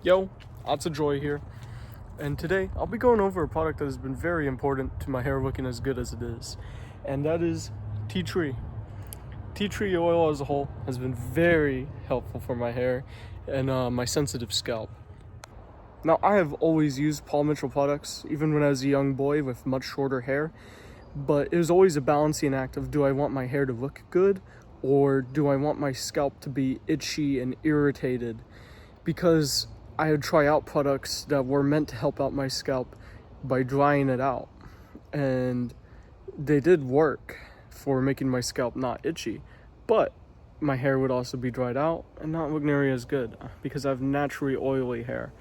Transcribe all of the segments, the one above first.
Yo, lots of joy here. And today I'll be going over a product that has been very important to my hair looking as good as it is. And that is tea tree. Tea tree oil as a whole has been very helpful for my hair and my sensitive scalp. Now, I have always used Paul Mitchell products, even when I was a young boy with much shorter hair. But it was always a balancing act of, do I want my hair to look good or do I want my scalp to be itchy and irritated? Because I would try out products that were meant to help out my scalp by drying it out. And they did work for making my scalp not itchy, but my hair would also be dried out and not look nearly as good because I have naturally oily hair.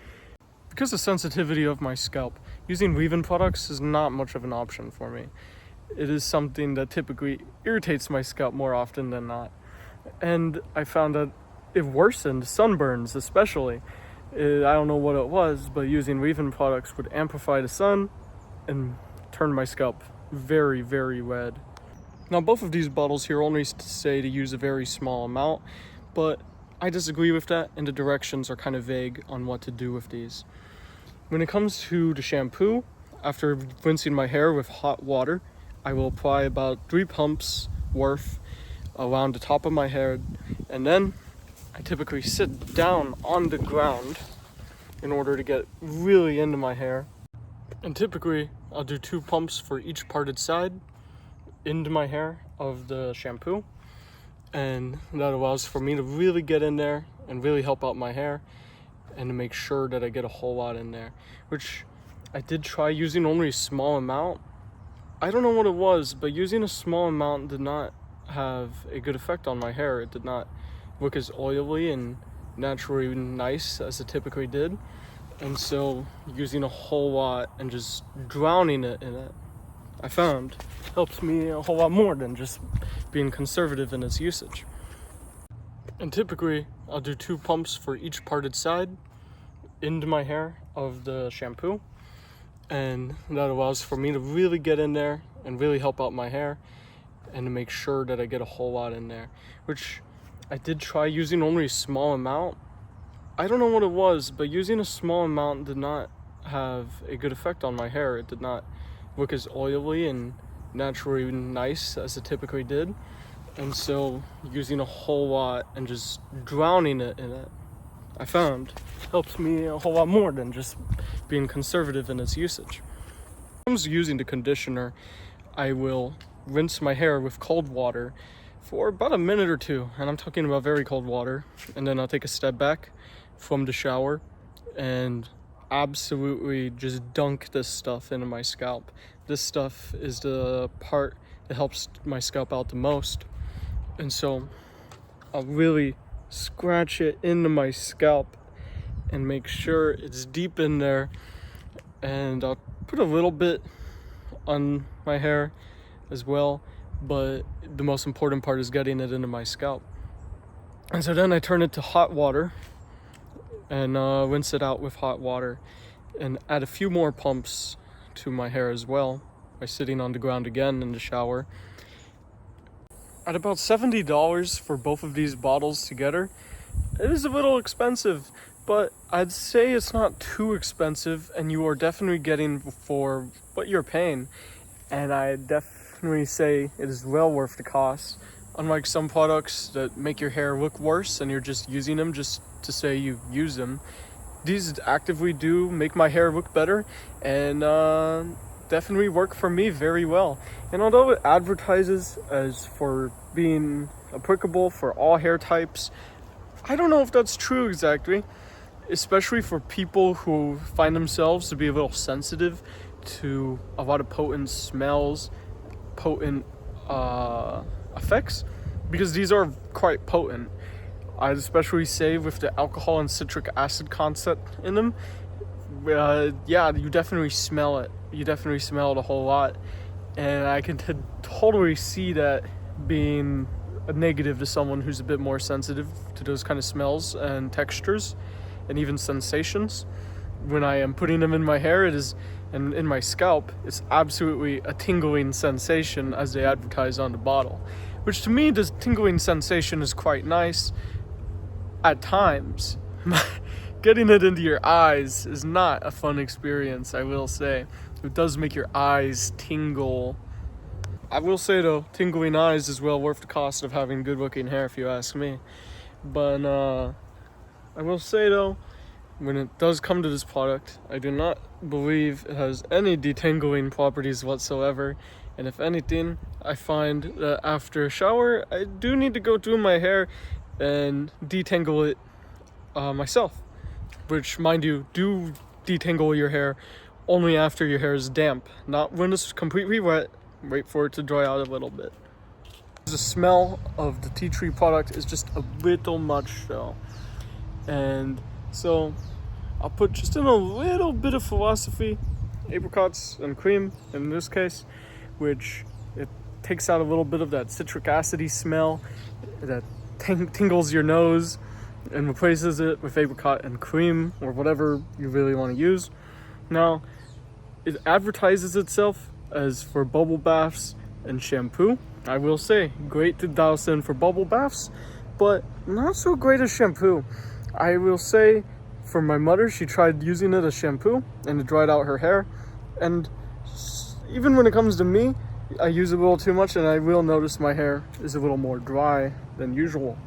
Because of the sensitivity of my scalp, using leave-in products is not much of an option for me. It is something that typically irritates my scalp more often than not. And I found that it worsened sunburns especially. I don't know what it was, but using leave-in products would amplify the sun and turn my scalp very, very red. Now, both of these bottles here only say to use a very small amount, but I disagree with that, and the directions are kind of vague on what to do with these. When it comes to the shampoo, after rinsing my hair with hot water, I will apply about 3 pumps worth around the top of my head, and then I typically sit down on the ground in order to get really into my hair. And typically, I'll do 2 pumps for each parted side into my hair of the shampoo. And that allows for me to really get in there and really help out my hair and to make sure that I get a whole lot in there. Which I did try using only a small amount. I don't know what it was, but using a small amount did not have a good effect on my hair. It did not look as oily and naturally nice as it typically did. And so using a whole lot and just drowning it in it, I found helps me a whole lot more than just being conservative in its usage. And typically I'll do 2 pumps for each parted side into my hair of the shampoo. And that allows for me to really get in there and really help out my hair and to make sure that I get a whole lot in there, which I did try using only a small amount. I don't know what it was, but using a small amount did not have a good effect on my hair. It did not look as oily and naturally nice as it typically did. And so using a whole lot and just drowning it in it, I found helps me a whole lot more than just being conservative in its usage. When it comes to using the conditioner, I will rinse my hair with cold water for about a minute or 2, and I'm talking about very cold water, and then I'll take a step back from the shower and absolutely just dunk this stuff into my scalp. This stuff is the part that helps my scalp out the most, and so I'll really scratch it into my scalp and make sure it's deep in there, and I'll put a little bit on my hair as well, but the most important part is getting it into my scalp. And so then I turn it to hot water and rinse it out with hot water and add a few more pumps to my hair as well by sitting on the ground again in the shower. At about $70 for both of these bottles together, it is a little expensive, but I'd say it's not too expensive and you are definitely getting for what you're paying. And I definitely say it is well worth the cost. Unlike some products that make your hair look worse and you're just using them just to say you use them, these actively do make my hair look better and definitely work for me very well. And although it advertises as for being applicable for all hair types, I don't know if that's true exactly, especially for people who find themselves to be a little sensitive to a lot of potent smells, potent effects, because these are quite potent. I'd especially say with the alcohol and citric acid concept in them, yeah, you definitely smell it. You definitely smell it a whole lot, and I can totally see that being a negative to someone who's a bit more sensitive to those kind of smells and textures and even sensations. When I am putting them in my hair, it is, and in my scalp, it's absolutely a tingling sensation as they advertise on the bottle, which to me, this tingling sensation is quite nice at times. getting it into your eyes is not a fun experience, I will say. It does make your eyes tingle. I will say though, tingling eyes is well worth the cost of having good looking hair, if you ask me. But I will say though, when it does come to this product, I do not believe it has any detangling properties whatsoever. And if anything, I find that after a shower, I do need to go through my hair and detangle it myself. Which, mind you, do detangle your hair only after your hair is damp, not when it's completely wet. Wait for it to dry out a little bit. The smell of the tea tree product is just a little much though. And so I'll put just in a little bit of philosophy, apricots and cream in this case, which it takes out a little bit of that citric acidy smell that tingles your nose and replaces it with apricot and cream or whatever you really want to use. Now, it advertises itself as for bubble baths and shampoo. I will say, great to douse in for bubble baths, but not so great as shampoo. I will say, for my mother, she tried using it as shampoo and it dried out her hair. And even when it comes to me, I use it a little too much and I will notice my hair is a little more dry than usual.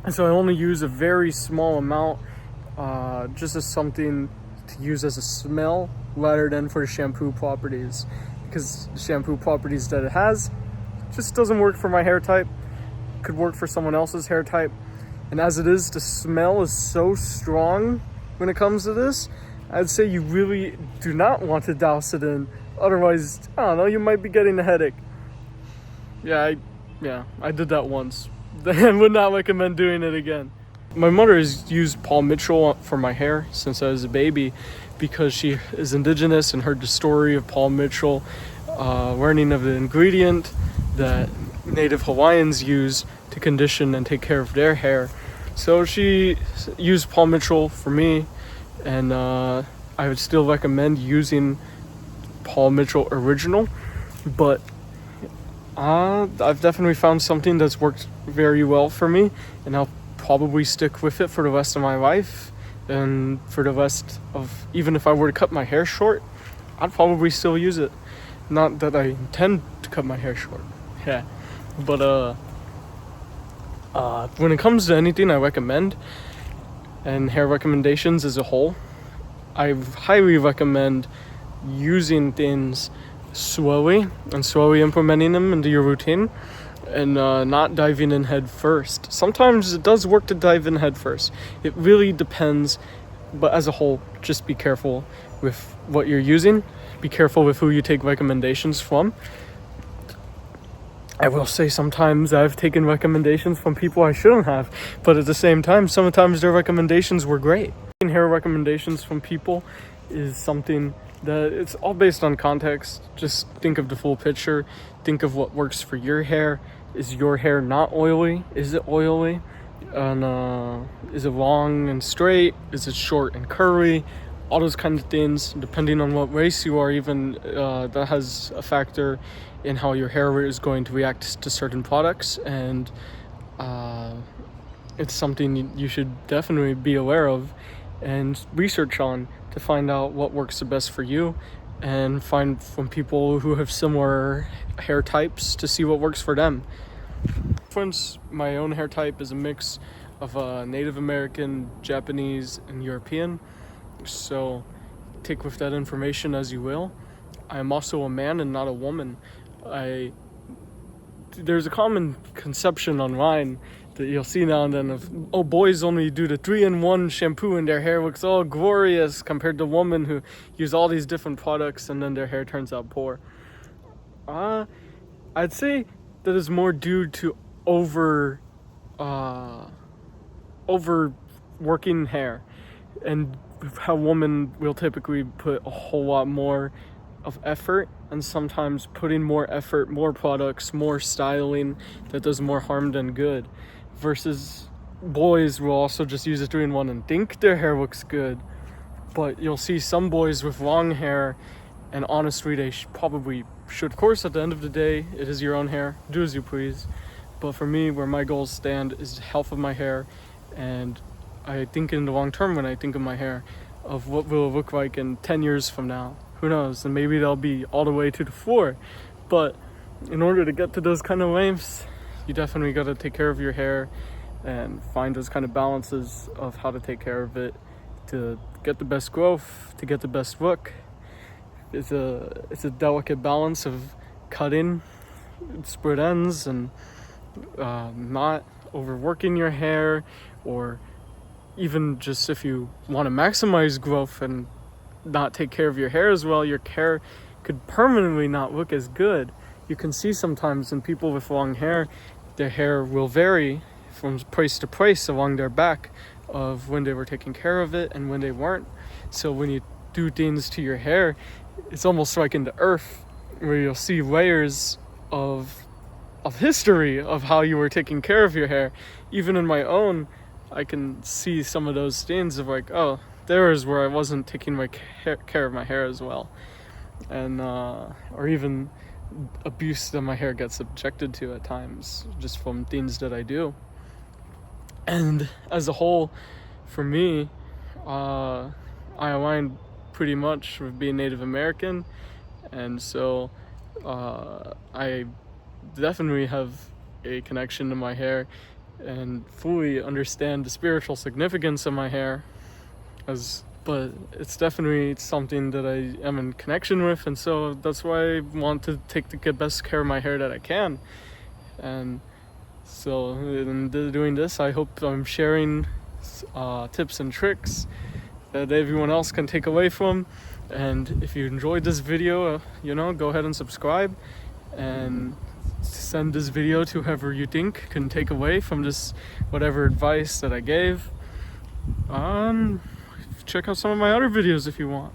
And so I only use a very small amount, just as something to use as a smell rather than for shampoo properties, because the shampoo properties that it has just doesn't work for my hair type. Could work for someone else's hair type. And as it is, the smell is so strong when it comes to this, I'd say you really do not want to douse it in. Otherwise, I don't know, you might be getting a headache. I did that once. I would not recommend doing it again. My mother has used Paul Mitchell for my hair since I was a baby because she is indigenous and heard the story of Paul Mitchell, learning of the ingredient that native Hawaiians use to condition and take care of their hair. So she used Paul Mitchell for me, and I would still recommend using Paul Mitchell Original, but I've definitely found something that's worked very well for me, and I'll probably stick with it for the rest of my life. And for the rest of, even if I were to cut my hair short, I'd probably still use it. Not that I intend to cut my hair short. Yeah. But when it comes to anything I recommend, and hair recommendations as a whole, I highly recommend using things slowly and slowly implementing them into your routine, and not diving in head first. Sometimes it does work to dive in head first. It really depends, but as a whole, just be careful with what you're using. Be careful with who you take recommendations from. I will say sometimes I've taken recommendations from people I shouldn't have, but at the same time, sometimes their recommendations were great. Taking hair recommendations from people is something that it's all based on context. Just think of the full picture. Think of what works for your hair. Is your hair not oily? Is it oily? And is it long and straight? Is it short and curly? All those kinds of things, depending on what race you are, even that has a factor in how your hair is going to react to certain products. And it's something you should definitely be aware of and research on to find out what works the best for you, and find from people who have similar hair types to see what works for them. For instance, my own hair type is a mix of Native American, Japanese, and European, so take with that information as you will. I am also a man and not a woman. There's a common conception online that you'll see now and then of, oh, boys only do the 3-in-1 shampoo and their hair looks all glorious, compared to women who use all these different products and then their hair turns out poor. I'd say that is more due to overworking hair, and how women will typically put a whole lot more of effort, and sometimes putting more effort, more products, more styling that does more harm than good, versus boys will also just use a 3-in-1 and think their hair looks good. But you'll see some boys with long hair, and honestly they probably should. Of course, at the end of the day, it is your own hair, do as you please. But for me, where my goals stand is the health of my hair, and I think in the long term when I think of my hair, of what will it look like in 10 years from now. Who knows? And maybe they'll be all the way to the floor. But in order to get to those kind of lengths, you definitely got to take care of your hair and find those kind of balances of how to take care of it to get the best growth, to get the best look. It's a delicate balance of cutting split ends and not overworking your hair, or even just if you want to maximize growth and not take care of your hair as well, your hair could permanently not look as good. You can see sometimes in people with long hair, their hair will vary from place to place along their back of when they were taking care of it and when they weren't. So when you do things to your hair, it's almost like in the earth, where you'll see layers of history of how you were taking care of your hair. Even in my own, I can see some of those things of like, oh, there is where I wasn't taking my care of my hair as well. And or even abuse that my hair gets subjected to at times, just from things that I do. And as a whole, for me, I aligned pretty much with being Native American, and so I definitely have a connection to my hair and fully understand the spiritual significance of my hair, but it's definitely something that I am in connection with, and so that's why I want to take the best care of my hair that I can. And so in doing this, I hope I'm sharing tips and tricks that everyone else can take away from. And if you enjoyed this video, go ahead and subscribe and send this video to whoever you think can take away from this, whatever advice that I gave. Check out some of my other videos if you want.